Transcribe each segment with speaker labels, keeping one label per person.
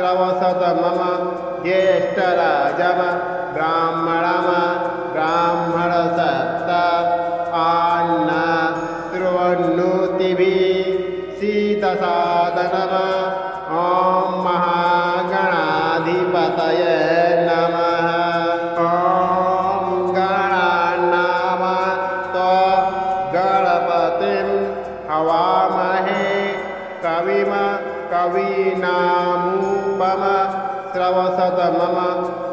Speaker 1: श्रवसत मम ज्येष्ठराजम ब्राह्मणम ब्राह्मणसत्त आन्न शृण्वन्नोतिभिः शीतसादनम ॐ महागणाधिपतये नमः। ॐ गणानाम गणपतिं हवामहे कविम कवीनामुपम श्रवसत मम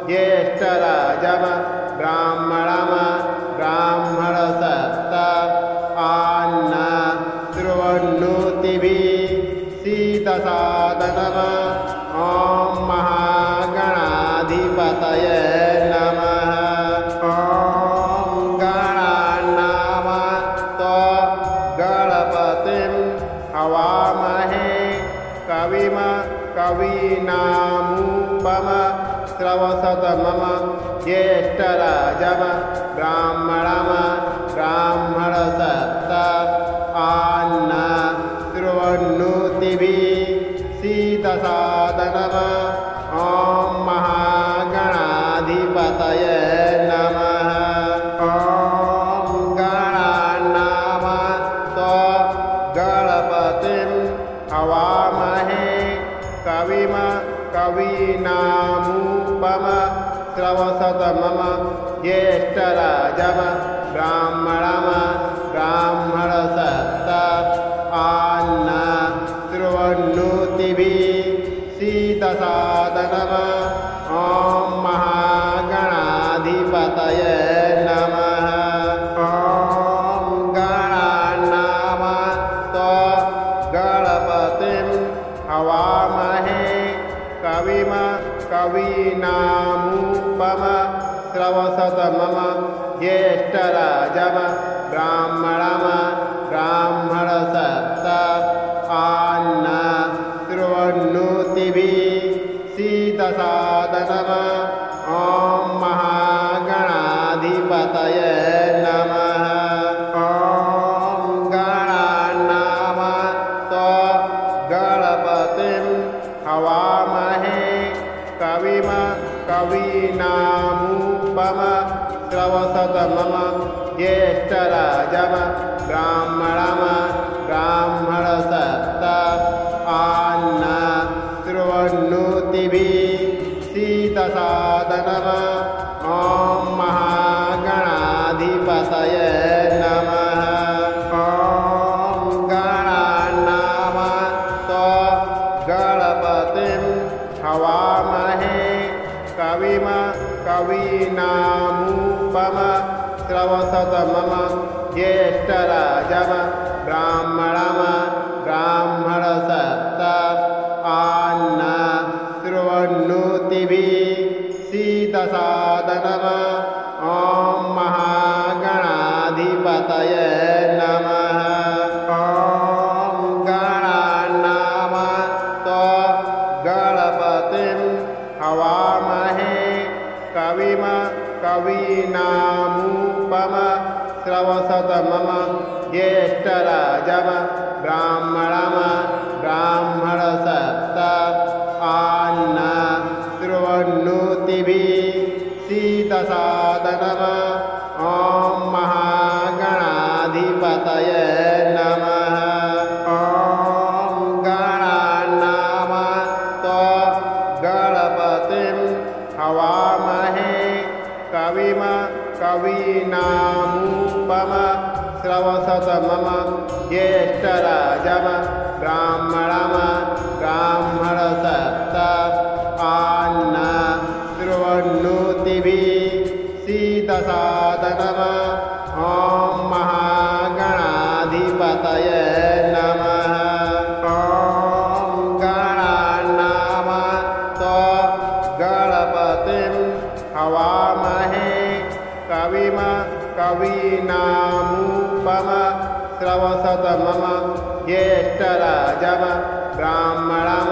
Speaker 1: ज्येष्ठराजम ब्राह्मणम ब्राह्मणसत्त आन्न शृण्वन्नोतिभिः शीतसादनम ॐ महागणाधिपतये नमः। ॐ गणानाम गणपतिं हवामहे कविम कवीनामुपम श्रवसत मम ज्येष्ठराजम ब्राह्मणम ब्राह्मणसत्त आन्न शृण्वन्नोतिभिः शीतसादनम ॐ महागणाधिपतये नमः। ॐ गणानाम गणपतिं हवामहे कविम कवीनामुपम श्रवसत मम ज्येष्ठराजम ब्राह्मणम ब्राह्मणसत्त आन्न शृण्वन्नोतिभिः शीतसादनम ॐ महागणाधिपतये नमः। ॐ गणानाम गणपतिं हवामहे कविम कवीनामुपम श्रवसत मम ज्येष्ठराजम ब्राह्मणम ब्राह्मणसत्त आन्न शृण्वन्नोतिभिः शीतसादनम ॐ महागणाधिपतये नमः। ॐ गणानाम गणपतिं हवामहे कविम कवीनामुपम श्रवसत मम ज्येष्ठराजम ब्राह्मणम ब्राह्मणसत्त आन्न शृण्वन्नोतिभिः शीतसादनम ॐ महागणाधिपतये नमः। ॐ गणानाम गणपतिं हवामहे कविम कवीनामुपम श्रवसत मम ज्येष्ठराजम ब्राह्मणम ब्राह्मणसत्त आन्न शृण्वन्नोतिभिः शीतसादनम ॐ महागणाधिपतये नमः। ॐ गणानाम गणपतिं हवामहे कविम कवीनामुपम श्रवसत मम ज्येष्ठराजम ब्राह्मणम ब्राह्मणसत्त आन्न शृण्वन्नोतिभिः शीतसादनम ॐ महागणाधिपतये नमः। ॐ गणानाम गणपतिं हवामहे कविम कवीनामुपम श्रवसत मम ज्येष्ठराजम ब्राह्मणम ब्राह्मणसत्त आन्न शृण्वन्नोतिभिः शीतसादनम ॐ महागणाधिपतये नमः। ॐ गणानाम गणपतिं हवामहे कविम कवीनामुपम श्रवसत मम ज्येष्ठराजम ब्राह्मणम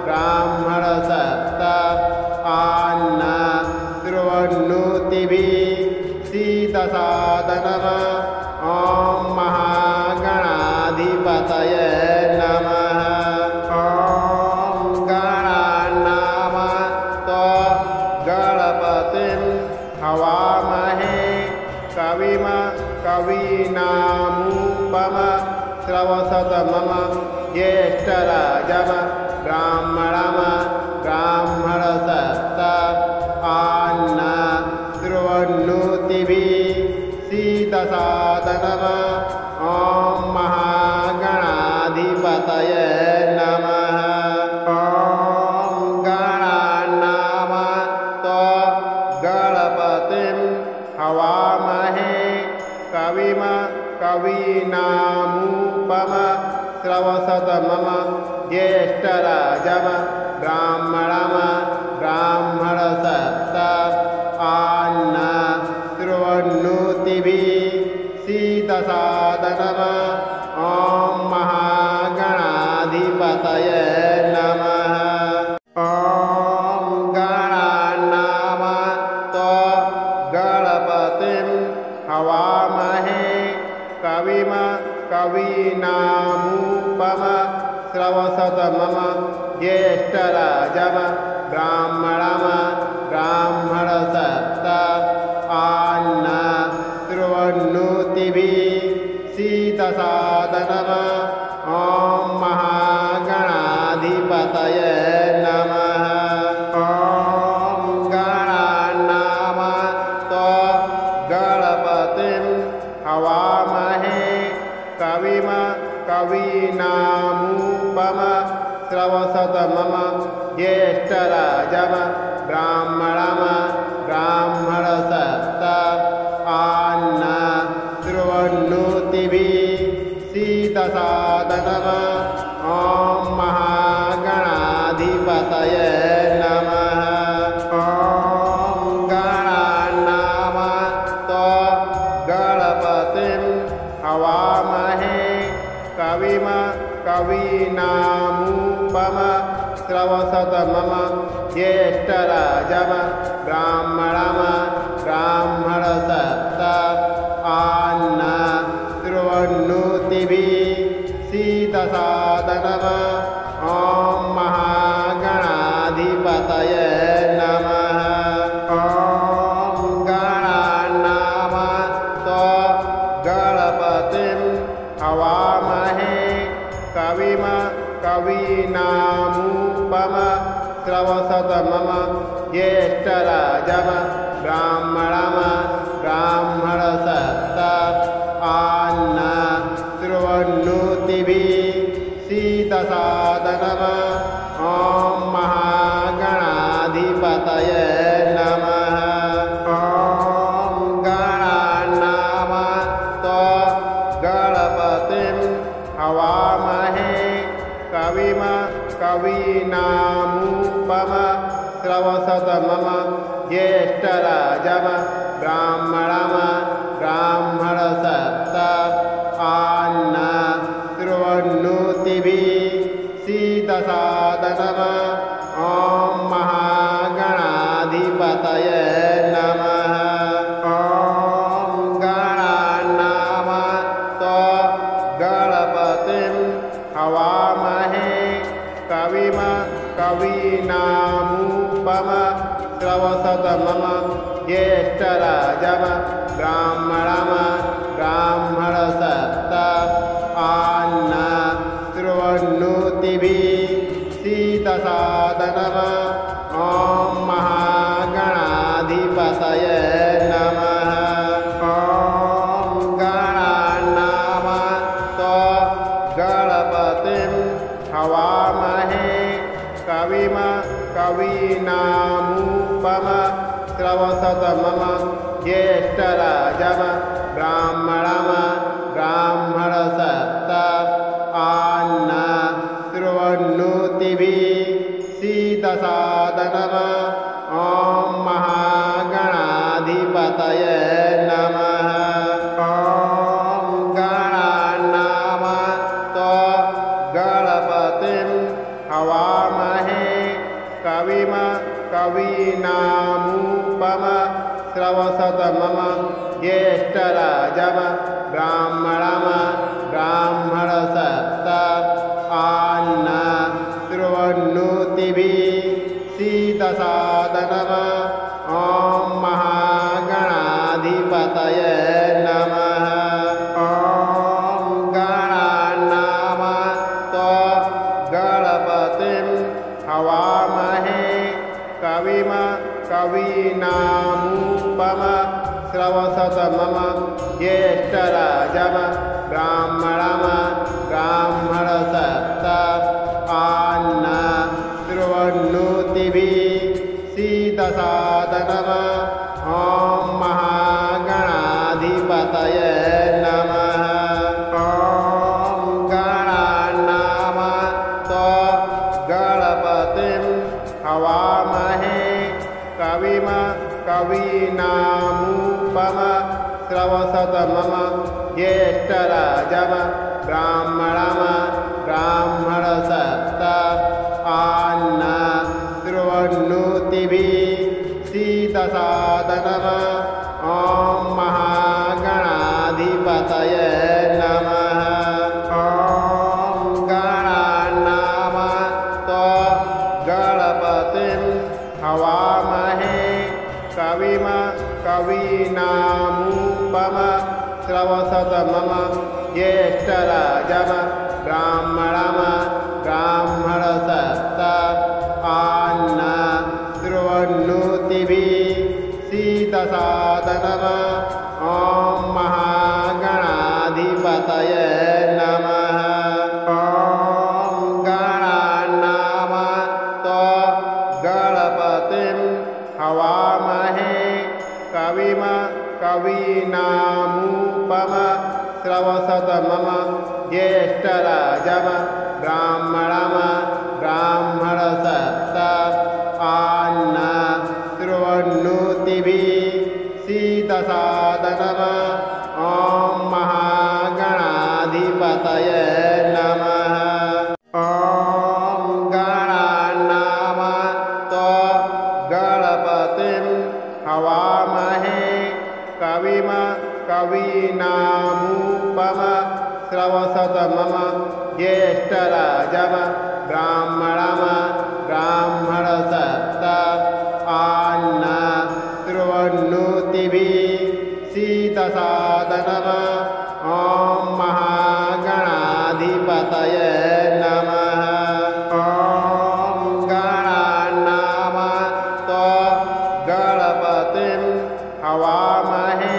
Speaker 1: ब्राह्मणसत्त आन्न शृण्वन्नोतिभिः शीतसादनम ॐ महागणाधिपतये नमः। ॐ गणानाम मम ज्येष्ठराजम ब्राह्मणम ब्राह्मणसत्त आन्न शृण्वन्नोतिभिः शीतसादनम ॐ महागणाधिपतये नमः। ॐ गणानाम गणपतिं हवामहे कविम कवीनामुपम श्रवसतमम ज्येष्ठराजम ब्राह्मणम ब्राह्मणसत्त आन्न शृण्वन्नोतिभिः शीतसादनम ॐ महागणाधिपतये नमः। ॐ गणानाम गणपतिं हवामहे कविम कवीनामुपम श्रवसतमम ज्येष्ठराजम ब्राह्मणम ब्राह्मणसत्त आन्न शृण्वन्नोतिभिः शीतसादनम ॐ महागणाधिपतये नमः। ॐ गणानाम गणपतिं हवामहे कविम कवीनामुपम श्रवसतमम ज्येष्ठराजम ब्राह्मणम ब्राह्मणसत्त आन्न शृण्वन्नोतिभिः शीतसादनम ॐ महागणाधिपतये नमः। ॐ गणानाम गणपतिं हवामहे कविम कवीनामुपम श्रवसतमम ज्येष्ठराजम ब्राह्मणम ब्राह्मणसत्त आन्न शृण्वन्नोतिभिः शीतसादनम ॐ महागणाधिपतये नमः। ॐ गणानाम गणपतिं हवामहे कविम कवीनामुपम श्रवसतमम ज्येष्ठराजम ब्राह्मणम ब्राह्मणसत्त आन्न शृण्वन्नोतिभिः शीतसादनम ॐ महागणाधिपतये नमः। ॐ गणानाम गणपतिं हवामहे कविम कवीनामुपम श्रवसतमम ज्येष्ठराजम ब्राह्मणम ब्राह्मणसत्त आन्न शृण्वन्नोतिभिः शीतसादनम ॐ महागणाधिपतये नमः। ॐ गणानाम गणपतिं हवामहे कविम कवीनामुपम श्रवसतमम ज्येष्ठराजम ब्राह्मणम ब्राह्मणसत्त आन्न शृण्वन्नोतिभिः शीतसादनम ॐ महागणाधिपतये नमः। ॐ गणानाम गणपतिं हवामहे कविम कवीनामुपम श्रवसतमम ज्येष्ठराजम ब्राह्मणम ब्राह्मणसत्त आन्न शृण्वन्नोतिभिः शीतसादनम ॐ महागणाधिपतये नमः। ॐ गणानाम गणपतिं हवामहे कविम कवीनामुपम श्रवसतमम ज्येष्ठराजम ब्राह्मणम ब्राह्मणसत्त आन्न शृण्वन्नोतिभिः शीतसादनम ॐ महागणाधिपतये नमः। ॐ गणानाम हवामहे कविम कवीनामुपम श्रवसतमम ज्येष्ठराजम ब्राह्मणम ब्राह्मणसप्त आन्न शृण्वन्नोतिभिः सीदसादनम ॐ महागणाधिपतये नमः। ॐ गणानाम गणपतिं हवामहे कविम कवीनामुपम श्रवसतमम ज्येष्ठराजम ब्राह्मणम ब्राह्मणसप्त आन्न शृण्वन्नोतिभिः सीदसादनम ॐ महागणाधिपतये नमः। ॐ गणानाम गणपतिं हवामहे कविम कवीनामुपम श्रवसतमम ज्येष्ठराजम ब्राह्मणम ब्राह्मणसप्त आन्न शृण्वन्नोतिभिः सीदसादनम ॐ महागणाधिपतये नमः। ॐ गणानाम गणपतिं हवामहे कविम कवीनामुपम श्रवसतमम ज्येष्ठराजम ब्राह्मणम ब्राह्मणसप्त आन्न शृण्वन्नोतिभिः सीदसादनम ॐ महागणाधिपतये नमः। ॐ गणानाम गणपतिं हवामहे कविम कवीनामुपम श्रवसतमम ज्येष्ठराजम ब्राह्मणम ब्राह्मणसप्त आन्न शृण्वन्नोतिभिः सीदसादनम ॐ महागणाधिपतये नमः। ॐ गणानाम गणपतिं हवामहे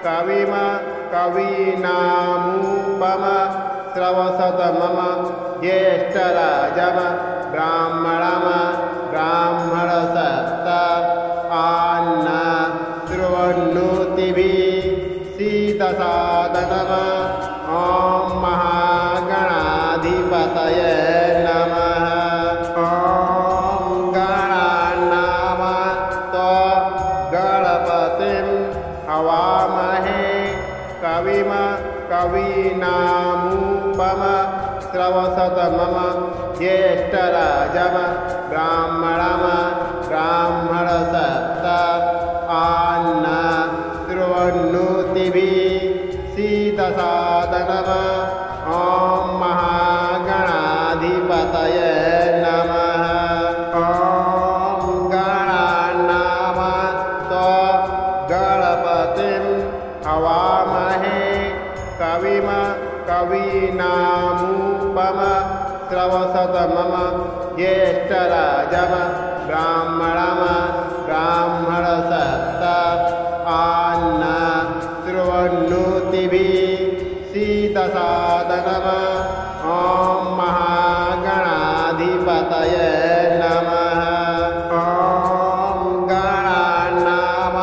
Speaker 1: कविम कवीनामुपम श्रवसतमम ज्येष्ठराजम ब्राह्मणम ब्राह्मणसप्त आन्न शृण्वन्नोतिभिः सीदसादनम ॐ महागणाधिपतये नमः। ॐ गणानाम गणपतिं हवामहे कविम कवीनामुपम श्रवसतमम ज्येष्ठराजम ब्राह्मणम ब्राह्मणसप्त आन्न शृण्वन्नोतिभिः सीदसादनम ॐ महागणाधिपतये नमः। ॐ गणानाम गणपतिं हवामहे कविम कवीनामुपम श्रवसतमम ज्येष्ठराजम ब्राह्मणम ब्राह्मणसप्त आन्न शृण्वन्नोतिभिः सीदसादनम ॐ महागणाधिपतये नमः। ॐ गणानाम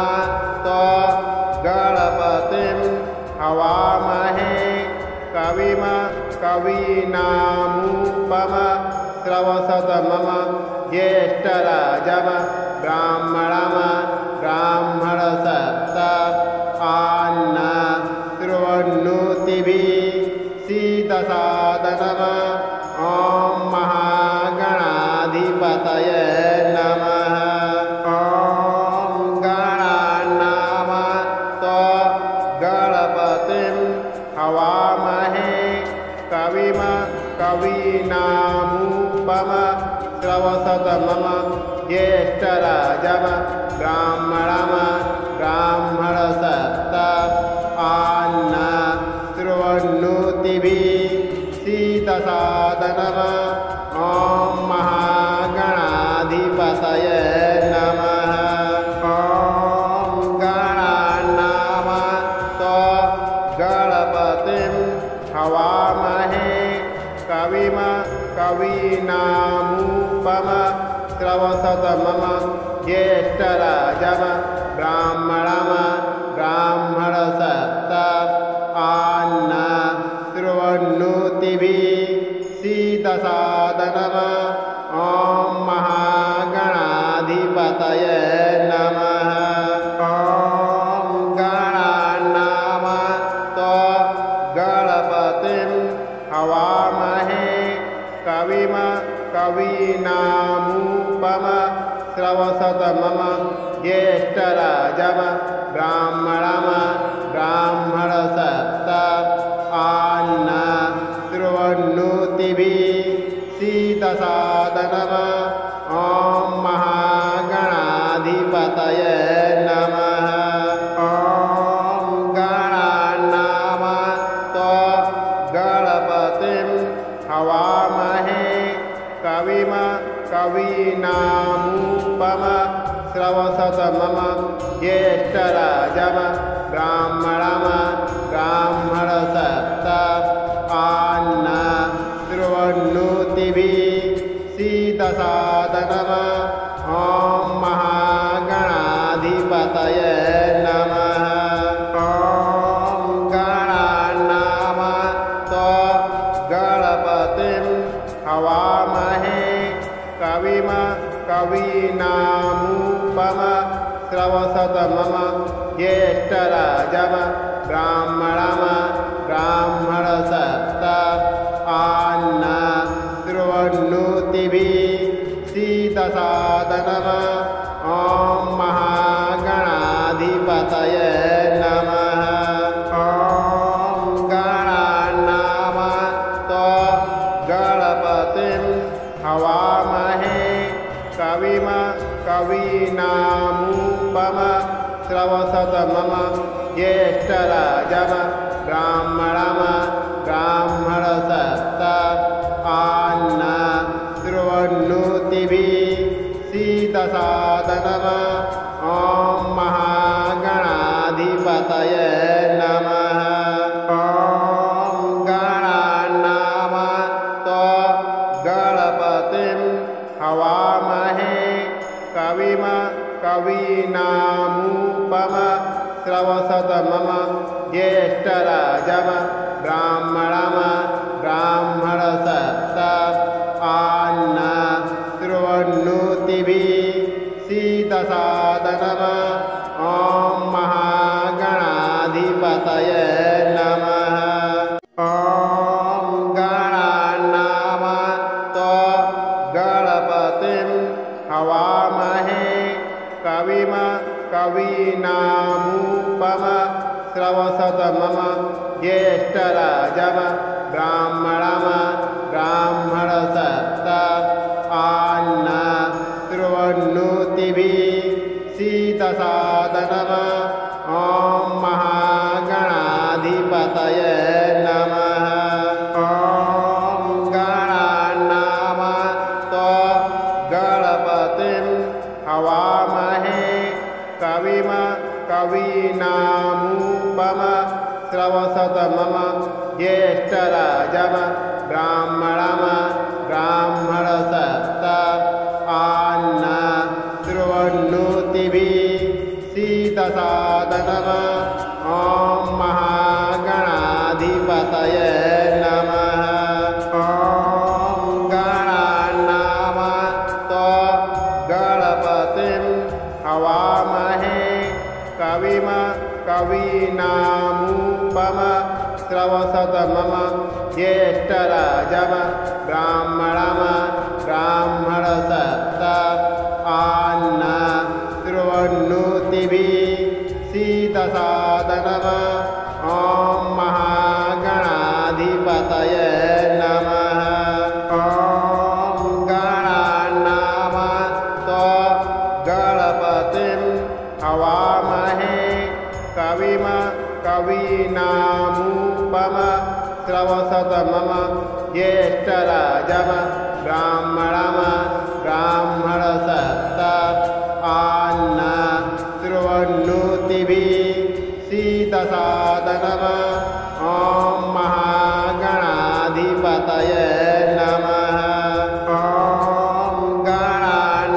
Speaker 1: गणपतिं हवामहे कविम कवीनामुपम श्रवसतमम ज्येष्ठराजम ब्राह्मणम ब्राह्मणसप्त आन्न शृण्वन्नोतिभिः सीदसादनम ॐ महागणाधिपतये नमः। ॐ गणानाम गणपतिं हवामहे कविम कवीनामुपम श्रवसतमम ज्येष्ठराजम ब्राह्मणम ब्राह्मणसप्त आन्न शृण्वन्नोतिभिः सीदसादनम ॐ महा श्रवसत मम ज्येष्ठराजम ब्राह्मणम ब्राह्मणसत्त आन्न शृण्वन्नोतिभिः शीतसादनम् ॐ महागणाधिपतये नमः। ॐ गणानाम गणपतिं हवामहे कविम कवीनामुपम श्रवसत मम ज्येष्ठराजम ब्राह्मणम ब्राह्मणसत्त आन्न शृण्वन्नोतिभिः शीतसादनम् ॐ महागणाधिपतये नमः। ॐ गणानाम गणपतिं हवामहे कविम कवीनामुपम श्रवसत मम ज्येष्ठराजम ब्राह्मणम ब्राह्मणसत्त आन्न शृण्वन्नोतिभिः शीतसादनम् ॐ महागणाधिपतये नमः। ॐ गणानाम गणपतिं हवामहे कविम कवीनामुपम श्रवसत मम ज्येष्ठराजम ब्राह्मणम ब्राह्मणसत्त आन्न शृण्वन्नोतिभिः शीतसादनम् ॐ महागणाधिपतये नमः। ॐ गणानाम गणपतिं हवामहे कविम कवीनामुपम श्रवसत मम ज्येष्ठराजम ब्राह्मणम ब्राह्मणसत्त आन्न शृण्वन्नोतिभिः शीतसादनम् ॐ महागणाधिपतये नमः। ॐ गणानाम गणपतिं हवामहे कविम कवीनामुपम श्रवसत मम ज्येष्ठराजम ब्राह्मणम ब्राह्मणसत्त आन्न शृण्वन्नोतिभिः शीतसादनम् ॐ महागणाधिपतये नमः। ॐ गणानाम गणपतिं हवामहे कविम कवीनामुपम श्रवसत मम ज्येष्ठराजम ब्राह्मणम ब्राह्मणसत्त आन्न शृण्वन्नोतिभिः शीतसादनम् ॐ महागणाधिपतये नमः। ॐ गणानाम गणपतिं हवामहे कविम कवीनामुपम श्रवसत मम ज्येष्ठराजम ब्राह्मणम ब्राह्मणसत्त आन्न शृण्वन्नोतिभिः शीतसादनम् ॐ महागणाधिपतये नमः। ॐ गणानाम गणपतिं हवामहे कविम कवीनामुपम श्रवसत मम ज्येष्ठराजम ब्राह्मणम ब्राह्मणसत्त आन्न शृण्वन्नोतिभिः शीतसादनम् ॐ महागणाधिपतये नमः। ॐ गणानाम गणपतिं हवामहे कविम कवीनामुपम श्रवसत मम ज्येष्ठराजम ब्राह्मणम ब्राह्मणसत्त आन्न शृण्वन्नोतिभिः शीतसादनम् ॐ महागणाधिपतये नमः। ॐ गणानाम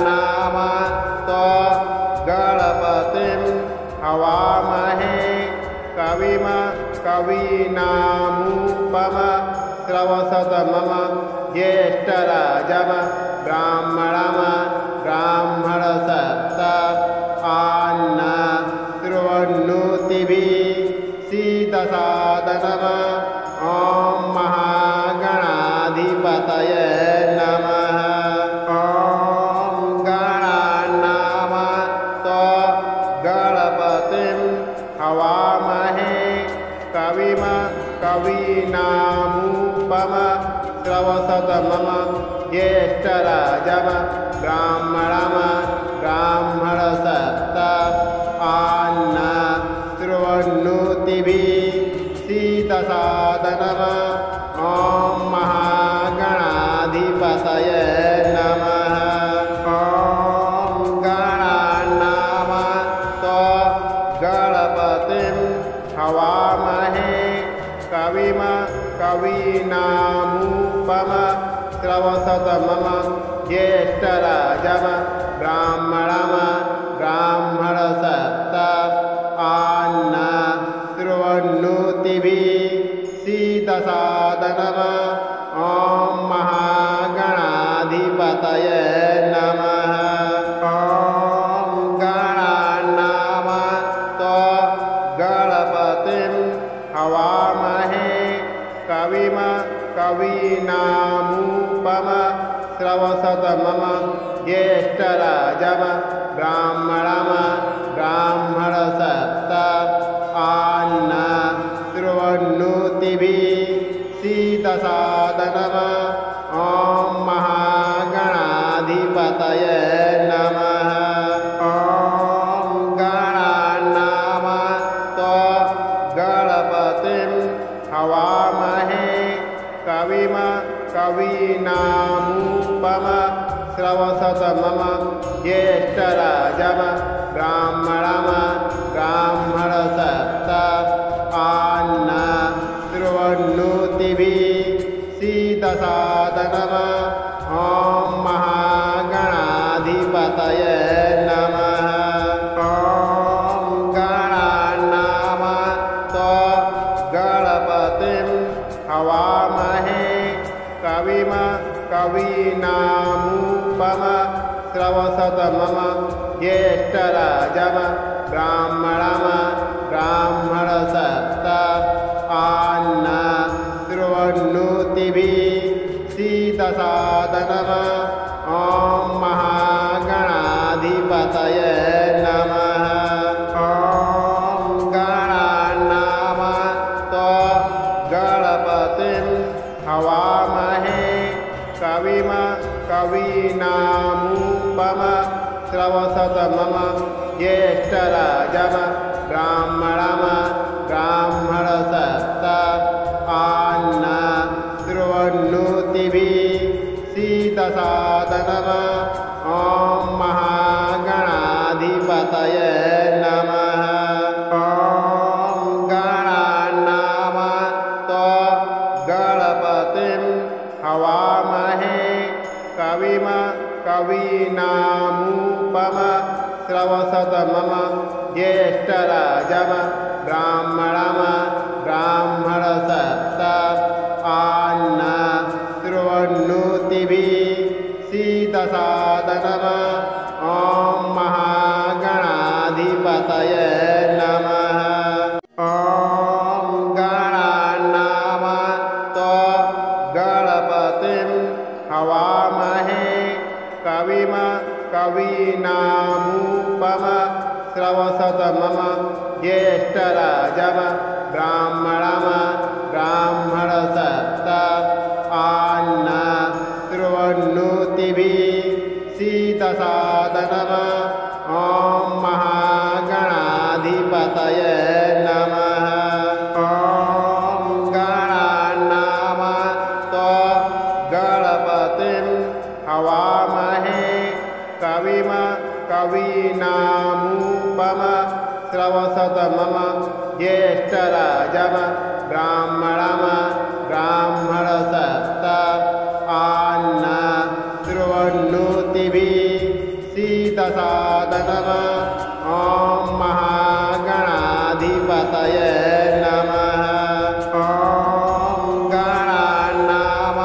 Speaker 1: मम ज्येष्ठराजम ब्राह्मणम ब्राह्मणसत्त आन्न शृण्वन्नोतिभिः शीतसादनम ॐ महागणाधिपतये नमः। ॐ गणानाम गणपतिं हवामहे कविम कवीनामुपम श्रवसतमम ज्येष्ठराजम ब्राह्मणम ब्राह्मणसत्त आन्न शृण्वन्नोतिभिः शीतसादनम ॐ महागणाधिपतये नमः। ॐ गणानाम गणपतिं हवामहे कविम कवीनामुपम श्रवसतमम ज्येष्ठराजम ब्राह्मणम ब्राह्मणसत्त आन्न शृण्वन्नोतिभिः शीतसादनम ॐ महागणाधिपतये नमः। ॐ गणानाम गणपतिं हवामहे कविम कवीनामुपम श्रवसतमम ज्येष्ठराजम ब्राह्मणम ब्राह्मणसत्त आन्न शृण्वन्नोतिभिः शीतसादनम ॐ महागणाधिपतये नमः। ॐ गणानाम गणपतिं हवामहे कविम कवीनामुपम श्रवसतमम ज्येष्ठराजम ब्राह्मणम ब्राह्मणसत्त आन्न शृण्वन्नोतिभिः शीतसादनम ॐ महागणाधिपतये नमः। ॐ गणानाम गणपतिं हवामहे कविम कवीनामुपम श्रवसतमम ज्येष्ठराजम ब्राह्मणम ब्राह्मणसत्त आन्न शृण्वन्नोतिभिः शीतसादनम ॐ महागणाधिपतये नमः। ॐ गणानाम गणपतिं हवामहे कविम कवीनामुपम श्रवसतमम ज्येष्ठराजम ब्राह्मणम ब्राह्मणसत्त आन्न शृण्वन्नोतिभिः शीतसादनम ॐ महागणाधिपतये नमः। ॐ गणानाम गणपतिं हवामहे कविम कवीनामुपम श्रवसतमम ज्येष्ठराजम ब्राह्मणम ब्राह्मणसत्त आन्न शृण्वन्नोतिभिः शीतसादनम ॐ महागणाधिपतये नमः। ॐ गणानाम गणपतिं हवामहे कविम कवीनामुपम श्रवसतमम ज्येष्ठराजम ब्राह्मणम ब्राह्मणसत्त आन्न शृण्वन्नोतिभिः शीतसादनम ॐ महागणाधिपतये नमः। ॐ गणानाम गणपतिं हवामहे कविम कवीनामुपम श्रवसतमम ज्येष्ठराजम ब्राह्मणम ब्राह्मणसत्त आन्न शृण्वन्नोतिभिः शीतसादनम ॐ महागणाधिपतये नमः। ॐ गणानाम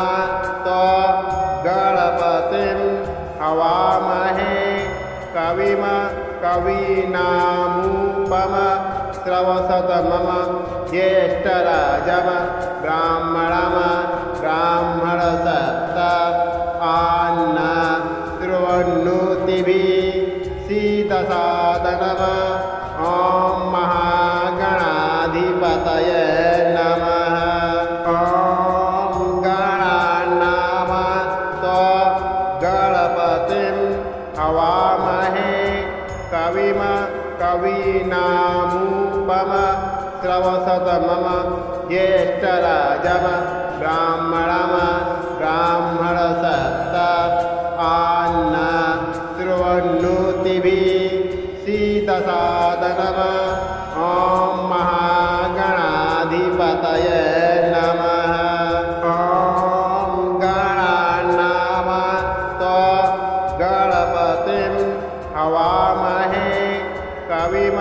Speaker 1: हवामहे कविम कवीनामुपमश्रवसतमम ज्येष्ठराजम ब्राह्मणम ब्राह्मणसत्त आन्न शृण्वन्नोतिभिः शीतसादनम ॐ महागणाधिपतये नमः। ॐ गणानाम गणपतिं हवामहे कविम कवीनामुपमश्रवसतमम ज्येष्ठराजम ब्राह्मणम ब्राह्मणसत्त आन्न शृण्वन्नोतिभिः शीतसादनम ॐ महागणाधिपतये नमः। ॐ गणानाम गणपतिं हवामहे कविम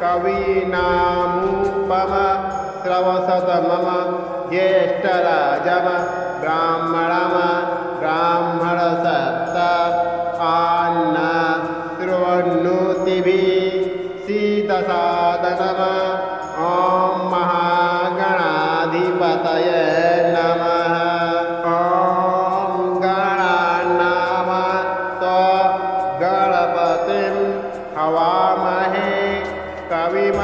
Speaker 1: कवीनामुपमश्रवसतमम ज्येष्ठराजम ब्राह्मणम ब्राह्मणसत्त आन्न शृण्वन्नोतिभिः शीतसादनम ॐ महागणाधिपतये नमः। ॐ गणानाम गणपतिं हवामहे कविम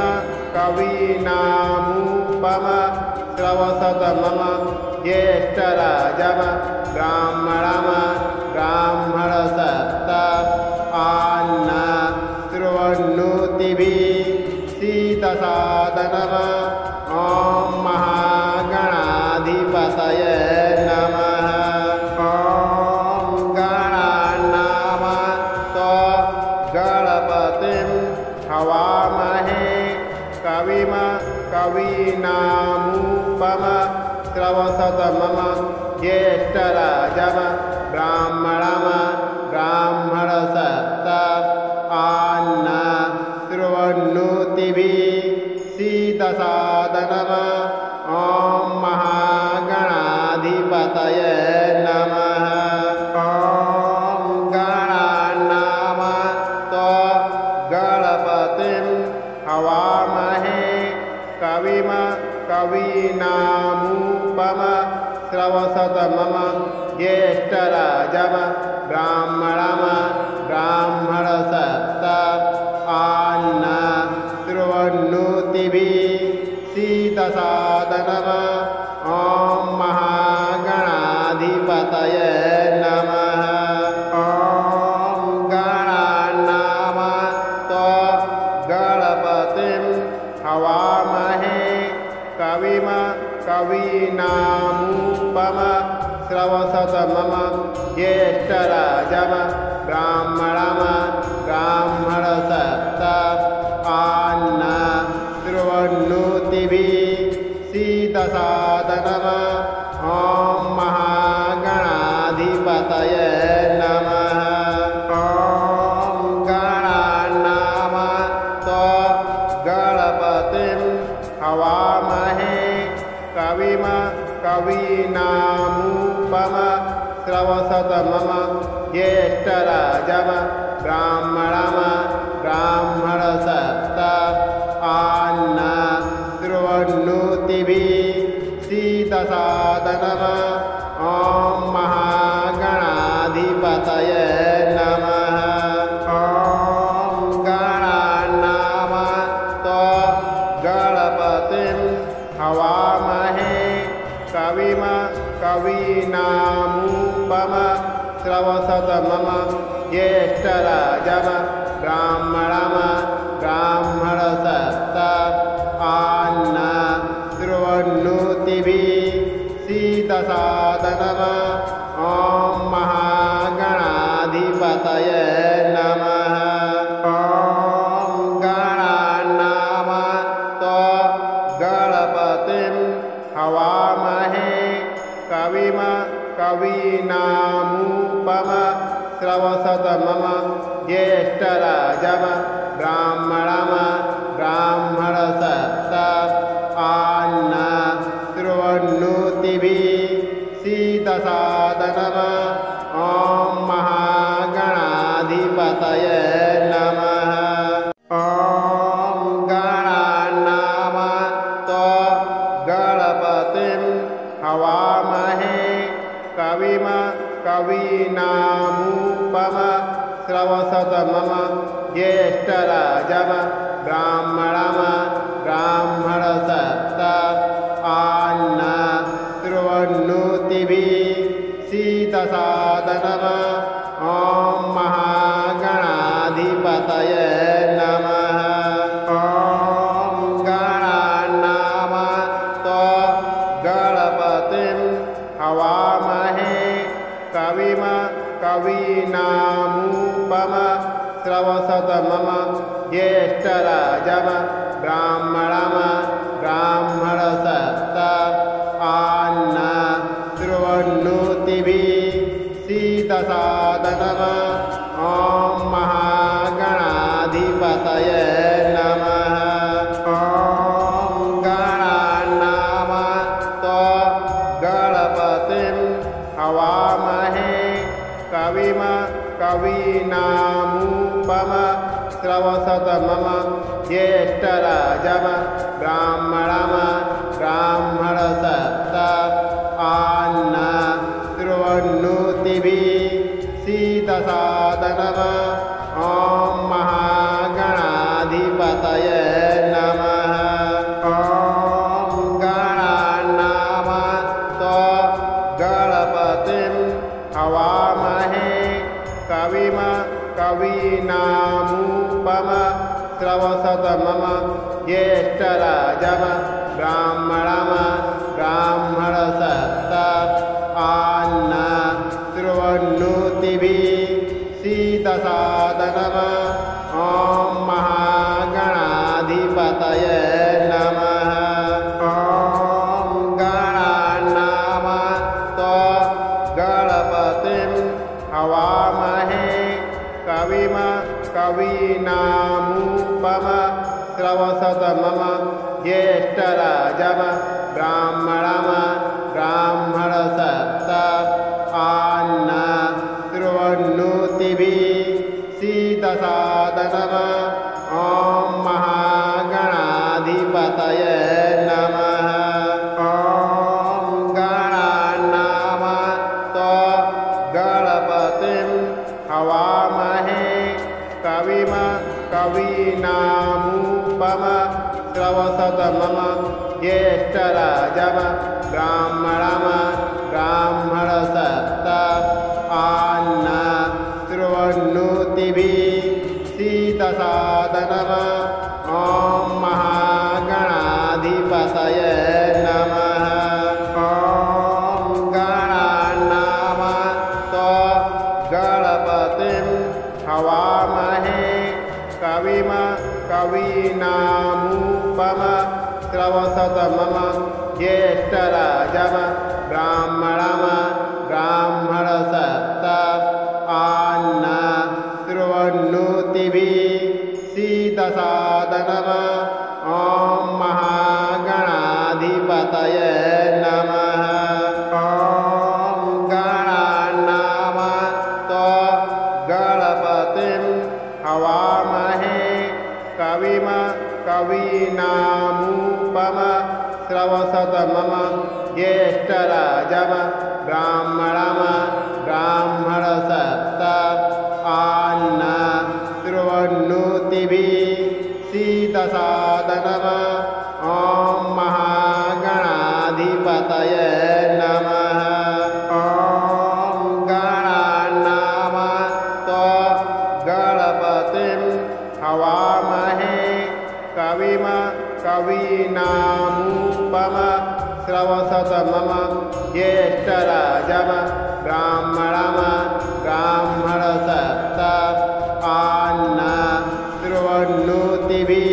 Speaker 1: कवीनामुपमश्रवसतमम ज्येष्ठराजम ब्राह्मणम ब्राह्मणसत्त आन्न शृण्वन्नोतिभिः शीतसादनम ॐ महागणाधिपतये नमः। ॐ गणानाम गणपतिं हवामहे कविम कवीनामुपमश्रवसतमम ज्येष्ठराजम ब्राह्मणम ब्राह्मणसत्त आन्न शृण्वन्नोतिभिः शीतसादनम ॐ महागणाधिपतये नमः। ॐ गणानाम गणपतिं हवामहे कविम कवीनामुपमश्रवसतमम ज्येष्ठराजम ब्राह्मणम ब्राह्मणसत्त आन्न शृण्वन्नोतिभिः शीतसादनम ॐ महागणाधिपतये नमः। ॐ गणानाम गणपतिं हवामहे कविम कवीनामुपमश्रवसतमम ज्येष्ठराजम ब्राह्मणम ब्राह्मणसत्त आन्न शृण्वन्नोतिभिः शीतसादनम ॐ महागणाधिपतये नमः। ॐ गणानाम गणपतिं हवामहे कविम कवीनामुपमश्रवसतमम ज्येष्ठराजम ब्राह्मणम ब्राह्मणसत्त आन्न शृण्वन्नोतिभिः शीतसादनम ॐ महागणाधिपतये नमः। ॐ गणानाम गणपतिं हवामहे कविम कवीनामुपमश्रवसतमम ज्येष्ठराजम ब्राह्मणम ब्राह्मणसत्त आन्न शृण्वन्नोतिभिः शीतसादनम ॐ महागणाधिपतये नमः। ॐ गणानाम गणपतिं हवामहे कविम कवीनामुपमश्रवसतमम ज्येष्ठराजम ब्राह्मणम ब्राह्मणसत्त आन्न शृण्वन्नोतिभिः शीतसादनम ॐ महागणाधिपतये गणाधिपतये नमः। ॐ गणानां गणपतिं हवामहे कविं कवीनामुपमश्रवस्तमं ज्येष्ठराजं ब्राह्मणं ब्राह्मणसत्त आन्न शृण्वन्नोतिभिः शीतसादनम्। ॐ महागणाधिपतये नमः। ॐ गणानां गणपतिं हवामहे कविं कवीनामुपमश्रवस्तमं ज्येष्ठराजं ब्राह्मणं ब्राह्मणसत्त आन्न शृण्वन्नोतिभिः शीतसादनम्। ॐ महागणाधिपतये नमः। ॐ गणानां गणपतिं हवामहे कविं कवीनामुपमश्रवस्तमं ज्येष्ठराजं ब्राह्मणं ब्राह्मणसत्त आन्न शृण्वन्नोतिभिः शीतसादनम्। ॐ महागणाधिपतये नमः। ॐ गणानां गणपतिं हवामहे कविं कवीनामुपमश्रवस्तमं ज्येष्ठराजं ब्राह्मणं ब्राह्मणसत्त आन्न शृण्वन्नोतिभिः शीतसादनम्। ॐ महागणाधिपतये नमः। ॐ गणानां गणपतिं हवामहे कविं कवीनामुपमश्रवस्तमं ज्येष्ठराजं ब्राह्मणं ब्राह्मणसत्त आन्न शृण्वन्नोतिभिः शीतसादनम्। ॐ महागणाधिपतये नमः। ॐ गणानां गणपतिं हवामहे कविं कवीनामुपमश्रवस्तमं ज्येष्ठराजं ब्राह्मणं ब्राह्मणसत्त आन्न शृण्वन्नोतिभिः शीतसादनम्। ॐ महागणाधिपतये नमः। ॐ गणानां गणपतिं हवामहे कविं कवीनामुपमश्रवस्तमं ज्येष्ठराजं ब्राह्मणं ब्राह्मणसत्त आन्न शृण्वन्नोतिभिः शीतसादनम्। ॐ महागणाधिपतये नमः। ॐ गणानां गणपतिं हवामहे कविं कवीनामुपमश्रवस्तमं ज्येष्ठराजं ब्राह्मणं ब्राह्मणसत्त आन्न शृण्वन्नोतिभिः शीतसादनम्। ॐ महागणाधिपतये नमः। ॐ गणानां गणपतिं हवामहे कविं कवीनामुपमश्रवस्तमं ज्येष्ठराजं ब्राह्मणं ब्राह्मणसत्त आन्न शृण्वन्नोतिभिः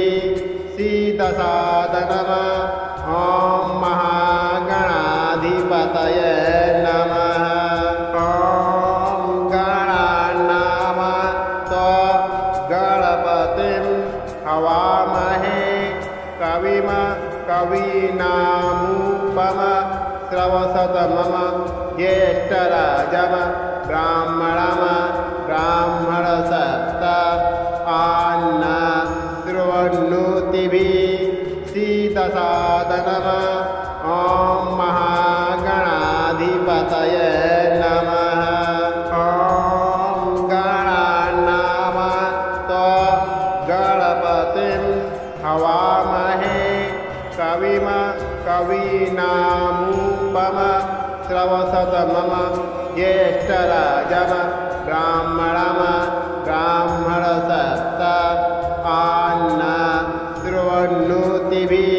Speaker 1: शीतसादनम्। ॐ महागणाधिपतये नमः। ॐ गणानां गणपतिं हवामहे कविं कवीनामुपमश्रवस्तमं ज्येष्ठराजं ब्राह्मणं ब्राह्मणसप्त आन्न शृण्वन्नोतिभिः शीतसादनम् ॐ महागणाधिपतये नमः। ॐ गणानां गणपतिं हवामहे कविं कवीनामुपमश्रवसतमं ज्येष्ठराजं ब्राह्मणं ब्राह्मणसप्त आन्न शृण्वन्नोतिभिः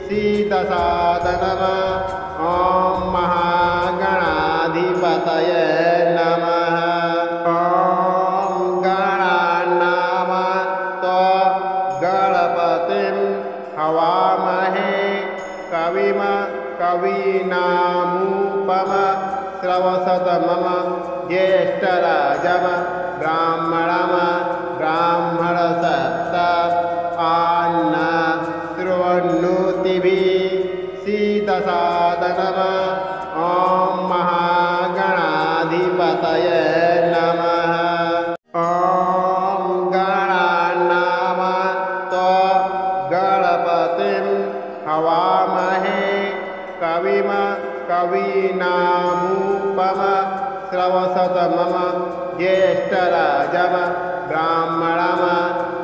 Speaker 1: शीतसादनम् ॐ महागणाधिपतये नमः। ॐ गणानां गणपतिं हवामहे कविं कवीनामुपमश्रवसतमं ज्येष्ठराजं ब्राह्मणं ब्राह्मणसप्त आन्न शृण्वन्नोतिभिः शीतसादनम् ॐ महागणाधिपतये नमः। ॐ गणानां गणपतिं हवामहे कविं कवीनामुपमश्रवसतमं ज्येष्ठराजं ब्राह्मणं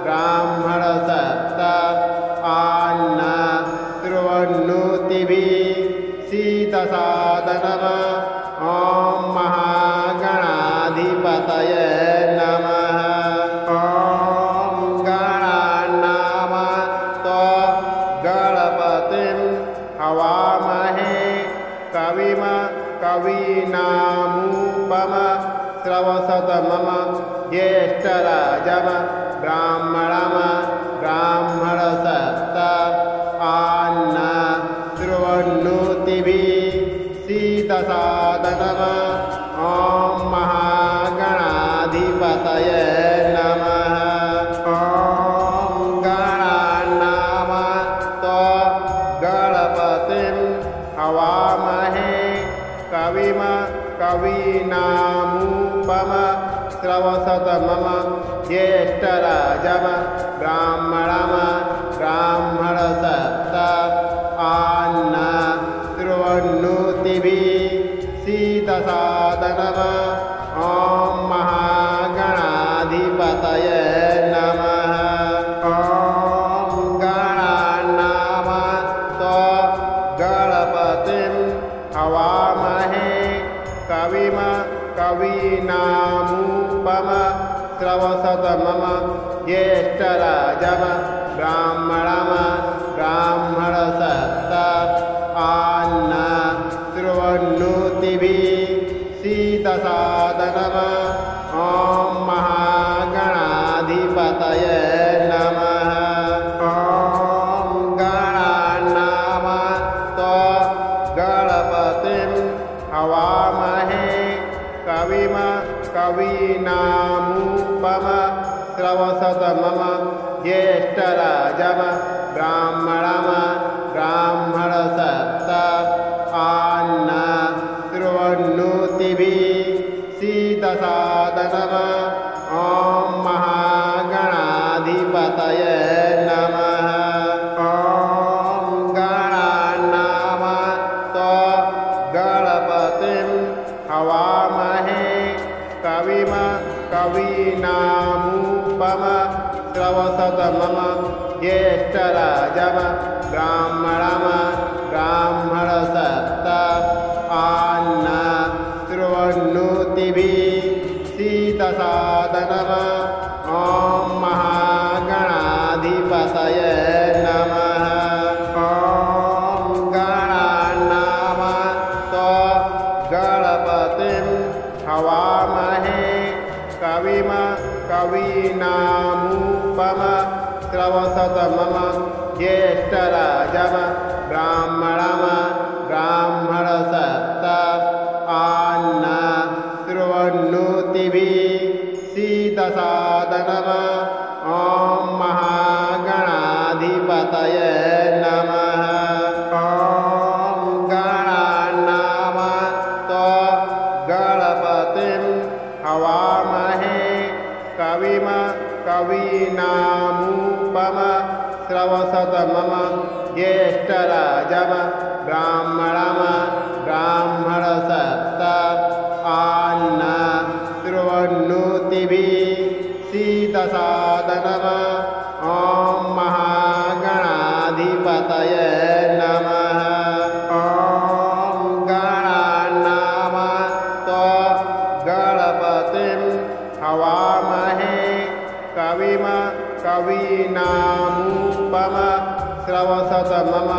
Speaker 1: ब्राह्मणसप्त आन्न शृण्वन्नोतिभिः शीतसादनम् ॐ महागणाधिपतये नमः। ॐ गणानां गणपतिं हवामहे कविं कवीनामुपमश्रवसतमं ज्येष्ठराजं ब्राह्मणं ब्राह्मणसप्त आन्न शृण्वन्नोतिभिः शीतसादनम् ॐ महागणाधिपतये नमः। ॐ गणानां गणपतिं हवामहे कविं कवीनामुपमश्रवसतमं ज्येष्ठराजं ब्राह्मणं ब्राह्मणसप्त आन्न शृण्वन्नोतिभिः शीतसादनम् ॐ महागणाधिपतये नमः। ॐ गणानां गणपतिं हवामहे कविं कवीनामुपमश्रवसतमं ज्येष्ठराजं ब्राह्मणं ब्राह्मणसप्त आन्न शृण्वन्नोतिभिः शीतसादनम् ॐ महागणाधिपतये नमः। ॐ गणानां गणपतिं हवामहे कविं कवीनामुपमश्रवसतमं ज्येष्ठराजं ब्राह्मणं ब्राह्मणसप्त आन्न शृण्वन्नोतिभिः शीतसादनम् ॐ महागणाधिपतये नमः। ॐ गणानां गणपतिं हवामहे कविं कवीनामुपमश्रवसतमं ज्येष्ठराजं ब्राह्मणं ब्राह्मणसप्त आन्न शृण्वन्नोतिभिः शीतसादनम् ॐ महागणाधिपतये नमः। ॐ गणानां गणपतिं हवामहे कविं कवीनामुपमश्रवसतमं ज्येष्ठराजं ब्राह्मणं ब्राह्मणसप्त आन्न शृण्वन्नोतिभिः शीतसादनम् ॐ महागणाधिपतये नमः। ॐ गणानां गणपतिं हवामहे कविम कवीनामुपम श्रवसतमम ज्येष्ठराजम ब्राह्मणम ब्राह्मणसत्त आन्न शृण्वन्नोतिभिः शीतसादनम ॐ महागणाधिपतये नमः। ॐ गणानाम गणपतिं हवामहे कविम कवीनामुपम श्रवसतमम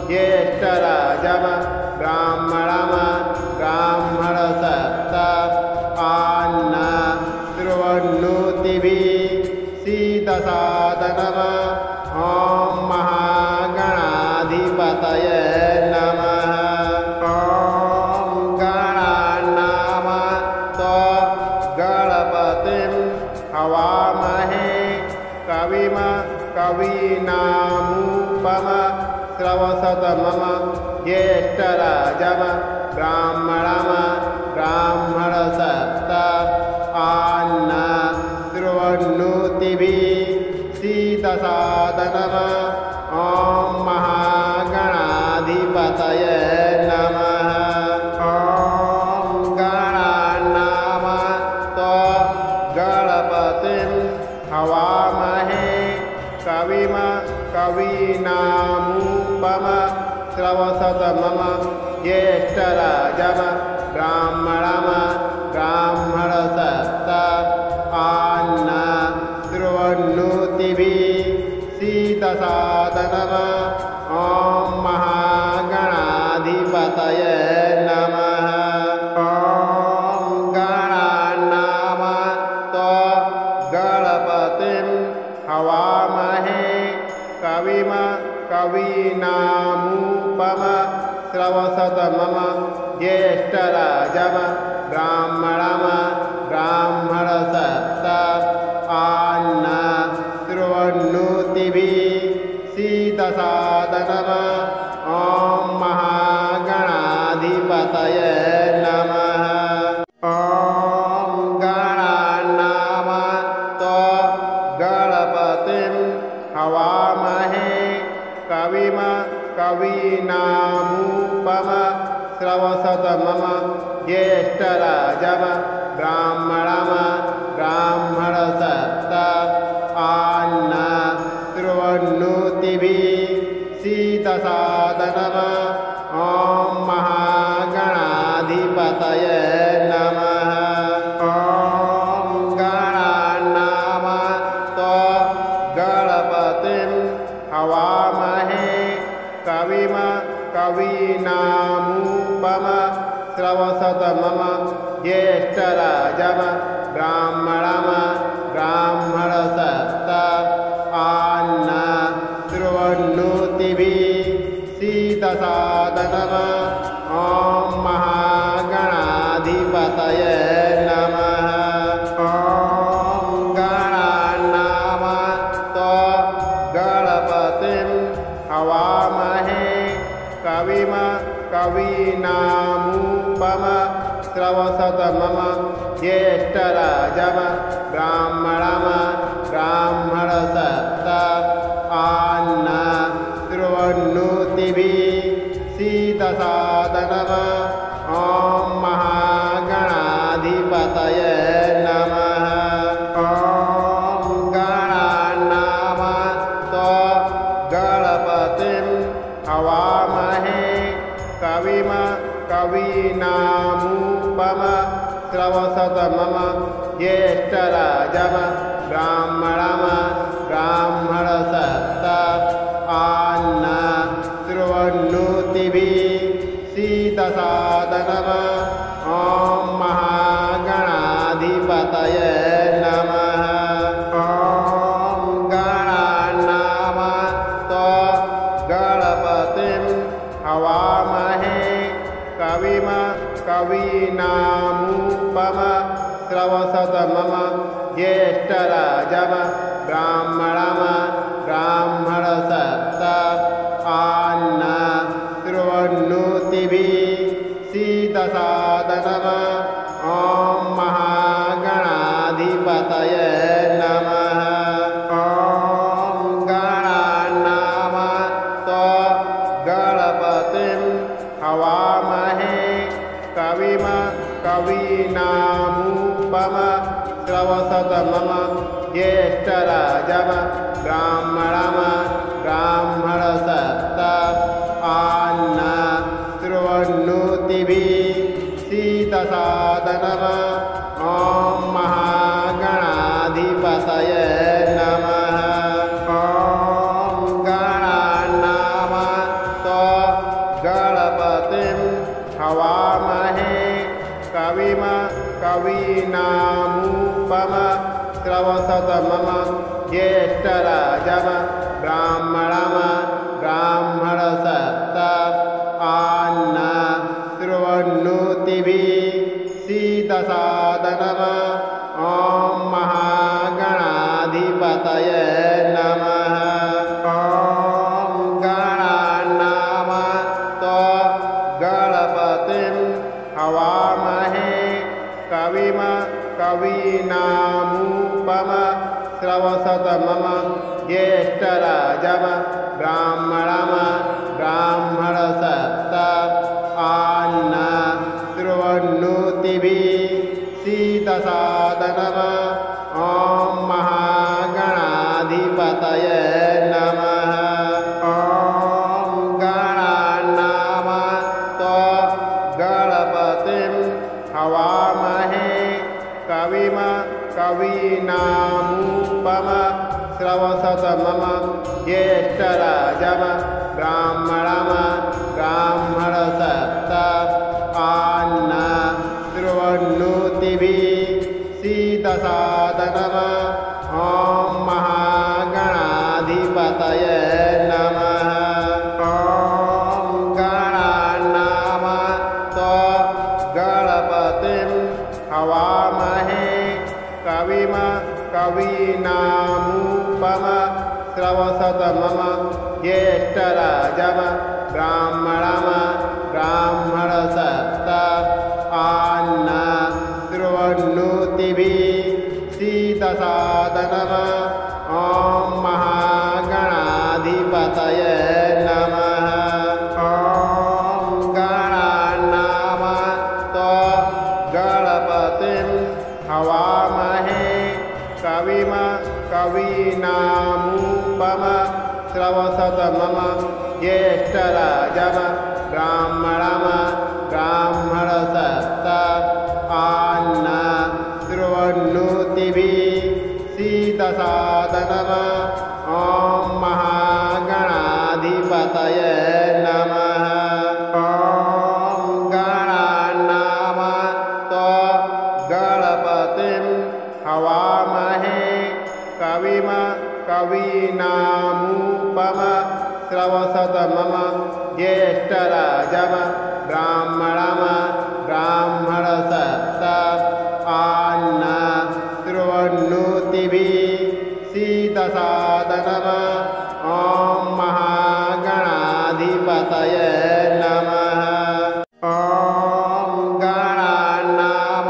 Speaker 1: ज्येष्ठराजम ब्राह्मणम ब्राह्मणसत्त आन्न शृण्वन्नोतिभिः शीतसादनम ॐ महागणाधिपतये नमः। ॐ गणानाम गणपतिं हवामहे कविम कवीनामुपम श्रवसतमम ज्येष्ठराजम ब्राह्मणम ब्राह्मणसत्त आन्न शृण्वन्नोतिभिः शीतसादनम ॐ महागणाधिपतये नमः। ॐ गणानाम गणपतिं हवामहे कविम कवीनामुपम श्रवसतमम ज्येष्ठराजम ब्राह्मणम ब्राह्मणसत्त आन्न शृण्वन्नोतिभिः शीतसादनम ॐ महागणाधिपतये नमः। ॐ गणानाम गणपतिं हवामहे कविम कवीनामुपम श्रवसतमम ज्येष्ठराजम ब्राह्मणम ब्राह्मणसत्त आन्न शृण्वन्नोतिभिः शीतसादनम ॐ महागणाधिपतये नमः। ॐ गणानाम गणपतिं हवामहे कविम कवीनामुपम श्रवसतमम ज्येष्ठराजम ब्राह्मणम ब्राह्मणसत्त आन्न शृण्वन्नोतिभिः शीतसादनम ॐ महागणाधिपतये नमः। ॐ गणानाम गणपतिं हवामहे कविम कवीनामुपम श्रवसतमम ज्येष्ठराजम ब्राह्मणम ब्राह्मणसत्त आन्न शृण्वन्नोतिभिः शीतसादनम ॐ महागणाधिपतये नमः। ॐ गणानाम गणपतिं हवामहे कविम कवीनामुपम श्रवसतमम ज्येष्ठराजम ब्राह्मणम ब्राह्मणसत्त आन्न शृण्वन्नोतिभिः शीतसादनम ॐ महागणाधिपतये नमः। ॐ गणानाम गणपतिं हवामहे कविम कवीनामुपम श्रवसतमम ज्येष्ठराजम ब्राह्मणम ब्राह्मणसत्त आन्न शृण्वन्नोतिभिः शीतसादनम ॐ महागणाधिपतये नमः। ॐ गणानाम गणपतिं हवामहे कविम कवीनामुपम श्रवसतमम ज्येष्ठराजम ब्राह्मणम ब्राह्मणसत्त आन्न शृण्वन्नोतिभिः शीतसादनम ॐ महागणाधिपतये नमः। श्रवसतमम ज्येष्ठराजम ब्राह्मणम ब्राह्मणसप्त आन्न शृण्वन्नोतिभिः शीतसादनम ॐ महागणाधिपतये नमः। ॐ गणानाम गणपतिं हवामहे कविम कवीनामुपम श्रवसतमम ज्येष्ठराजम ब्राह्मणम ब्राह्मणसप्त आन्न शृण्वन्नोतिभिः शीतसादनम ॐ महागणाधिपतये नमः। ॐ गणानाम गणपतिं हवामहे कविम कवीनामुपम श्रवसतमम ज्येष्ठराजम ब्राह्मणम ब्राह्मणसप्त आन्न शृण्वन्नोतिभिः शीतसादनम ॐ महागणाधिपतये नमः। ॐ गणानाम गणपतिं हवामहे कविम कवीनामुपम श्रवसतमम ज्येष्ठराजम ब्राह्मणम ब्राह्मणसप्त आन्न शृण्वन्नोतिभिः शीतसादनम ॐ महागणाधिपतये नमः। ॐ गणानाम गणपतिं हवामहे कविम कवीनामुपम श्रवसतमम ज्येष्ठराजम ब्राह्मणम ब्राह्मणसप्त आन्न शृण्वन्नोतिभिः शीतसादनम ॐ महागणाधिपतये नमः। ॐ गणानाम गणपतिं हवामहे कविम कवीनामुपम श्रवसतमम ज्येष्ठराजम ब्राह्मणम ब्राह्मणसप्त आन्न शृण्वन्नोतिभिः शीतसादनम ॐ महागणाधिपतये नमः। ॐ गणानाम गणपतिं हवामहे कविम कवीनामुपम श्रवसतमम ज्येष्ठराजम ब्राह्मणम ब्राह्मणसप्त आन्न शृण्वन्नोतिभिः शीतसादनम ॐ महागणाधिपतये नमः। ॐ गणानाम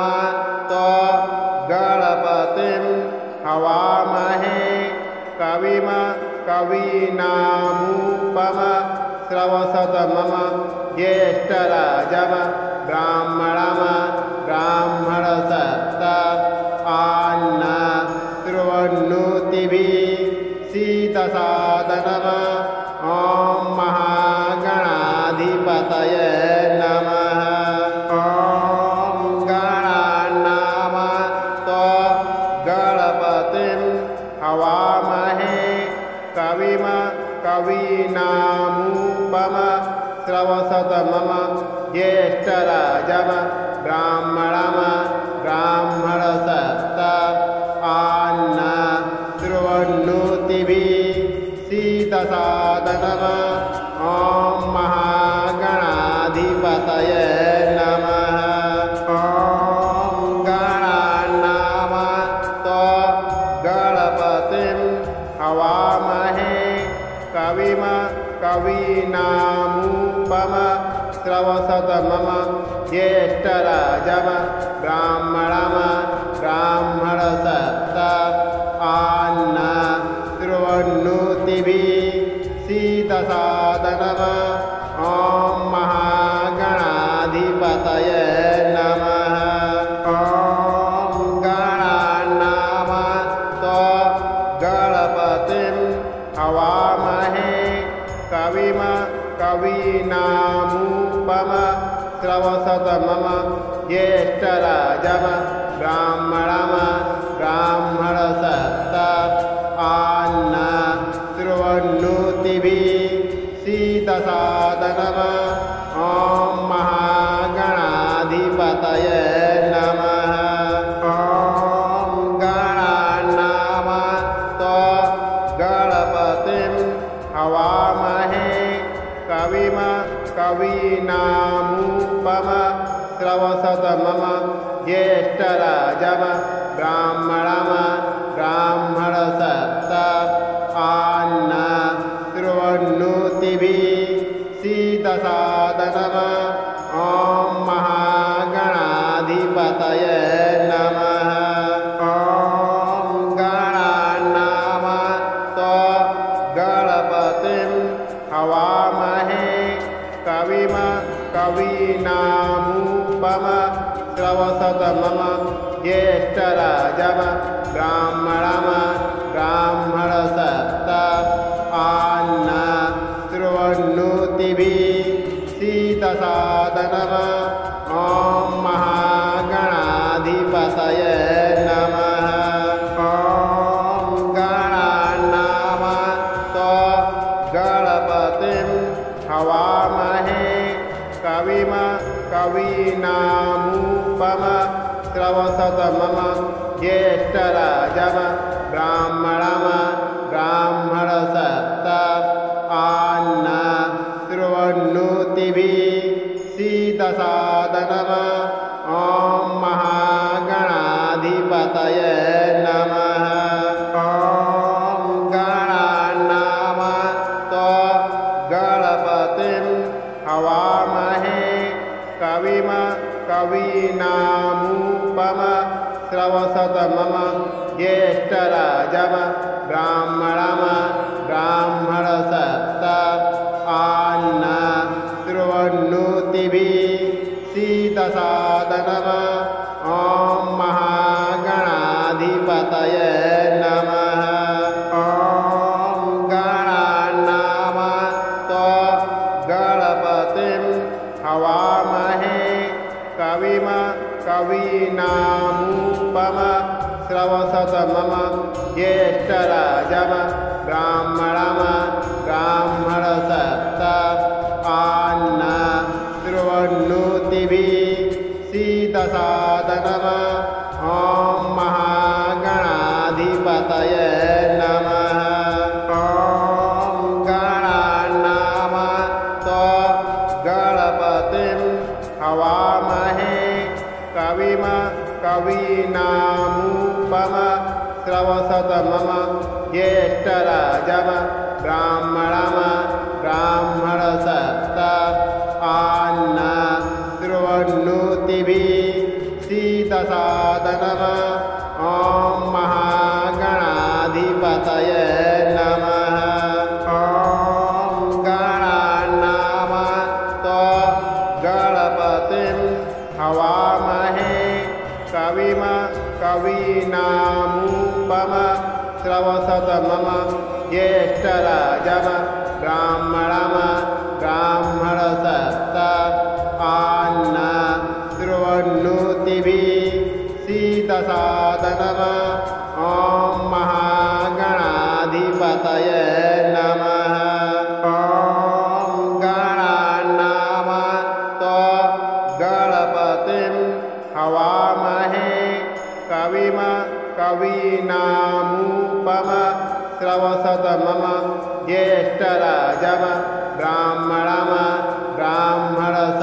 Speaker 1: गणपतिं हवामहे कविम कवीनामुपम श्रवसतमम ज्येष्ठराजम ब्राह्मणम ब्राह्मणसप्त आन्न शृण्वन्नोतिभिः शीतसादनम ॐ महागणाधिपतये नमः। ॐ गणानाम गणपतिं हवामहे कविम कवीनामुपम श्रवसतमम ज्येष्ठराजम ब्राह्मणम ब्राह्मणसप्त आन्न शृण्वन्नोतिभिः शीतसादनम ॐ महागणाधिपतये नमः। ॐ गणानाम गणपतिं हवामहे कविम कवीनामुपम श्रवसतमम ज्येष्ठराजम ब्राह्मणम ब्राह्मणसप्त आन्न शृण्वन्नोतिभिः शीतसादनम ॐ महागणाधिपतये नमः। ॐ गणानाम कवीनामुपमश्रवसतमम ज्येष्ठराजम ब्राह्मणम ब्राह्मणसत्त आन्न शृण्वन्नोतिभिः शीतसादनम ॐ महागणाधिपतये नमः। ॐ गणानाम गणपतिं हवामहे कविम कवीनामुपमश्रवसतमम ज्येष्ठराजम ब्राह्मणम ब्राह्मणसत्त आन्न शृण्वन्नोतिभिः शीतसादनम ॐ महागणाधिपतये नमः। ॐ गणानाम गणपतिं हवामहे कविम कवीनामुपमश्रवसतमम ज्येष्ठराजम ब्राह्मणम ब्राह्मणसत्त आन्न शृण्वन्नोतिभिः शीतसादनम ॐ महागणाधिपतये नमः। ॐ गणानाम गणपतिं हवामहे कविम कवीनामुपमश्रवसतमम ज्येष्ठराजम ब्राह्मणम ब्राह्मणसत्त आन्न शृण्वन्नोतिभिः शीतसादनम ॐ महागणाधिपतये नमः। ॐ गणानाम गणपतिं हवामहे कविम कवीनामुपमश्रवसतमम ज्येष्ठराजम ब्राह्मणम ब्राह्मणसत्त आन्न शृण्वन्नोतिभिः शीतसादनम ॐ महागणाधिपतये नमः। ॐ गणानाम गणपतिं हवामहे कविम कवीनामुपमश्रवसतमम ज्येष्ठराजम ब्राह्मणम ब्राह्मणसत्त आन्न शृण्वन्नोतिभिः शीतसादनम ॐ महागणाधिपतये नमः। ॐ गणानाम गणपतिं हवामहे कविम कवीनामुपमश्रवसतमम ज्येष्ठराजम ब्राह्मणम ब्राह्मणसत्त आन्न शृण्वन्नोतिभिः शीतसादनम ॐ महागणाधिपतये नमः। ॐ गणानाम गणपतिं हवामहे कविम कवीनामुपमश्रवसतमम ज्येष्ठराजम ब्राह्मणम ब्राह्मणसत्त आन्न शृण्वन्नोतिभिः शीतसादनम ॐ महागणाधिपतये नमः। ॐ गणानाम गणपतिं हवामहे कविम कवीनामुपमश्रवसतमम ज्येष्ठराजम ब्राह्मणम ब्राह्मणसत्त